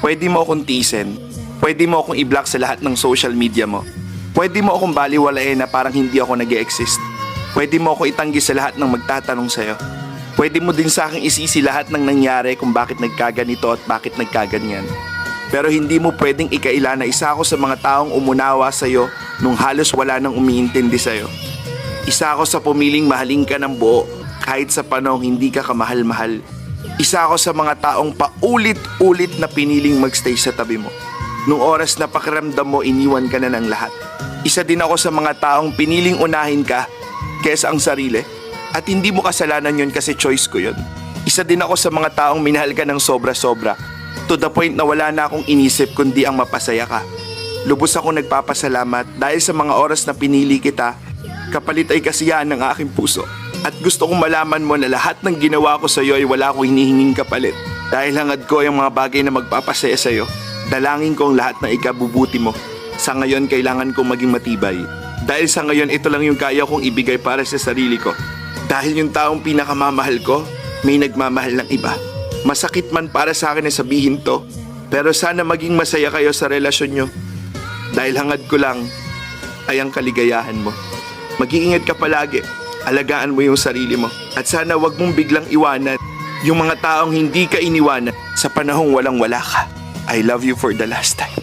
Pwede mo akong tiisin. Pwede mo akong i-block sa lahat ng social media mo. Pwede mo akong baliwalain na parang hindi ako nag-e-exist. Pwede mo ako itanggi sa lahat ng magtatanong sa'yo. Pwede mo din sa akin isisi lahat ng nangyari kung bakit nagkaganito at bakit nagkaganyan. Pero hindi mo pwedeng ikaila na isa ako sa mga taong umunawa sa'yo nung halos wala nang umiintindi sa'yo. Isa ako sa pumiling mahalin ka ng buo kahit sa panahong hindi ka kamahal-mahal. Isa ako sa mga taong paulit-ulit na piniling magstay sa tabi mo. Nung oras na pakiramdam mo iniwan ka na ng lahat. Isa din ako sa mga taong piniling unahin ka kesa ang sarili. At hindi mo kasalanan yun kasi choice ko yun. Isa din ako sa mga taong minahal ka ng sobra-sobra. To the point na wala na akong inisip kundi ang mapasaya ka. Lubos ako nagpapasalamat dahil sa mga oras na pinili kita, kapalit ay kasiyahan ng aking puso. At gusto kong malaman mo na lahat ng ginawa ko sa iyo ay wala akong hinihinging kapalit. Dahil hangad ko yung mga bagay na magpapasaya sa iyo, dalangin ko ang lahat ng ikabubuti mo. Sa ngayon, kailangan kong maging matibay. Dahil sa ngayon, ito lang yung kaya kong ibigay para sa sarili ko. Dahil yung taong pinakamamahal ko, may nagmamahal ng iba. Masakit man para sa akin na sabihin to, pero sana maging masaya kayo sa relasyon nyo. Dahil hangad ko lang ay ang kaligayahan mo. Mag-iingat ka palagi, alagaan mo yung sarili mo. At sana wag mong biglang iwanan yung mga taong hindi ka iniwanan sa panahong walang-wala ka. I love you for the last time.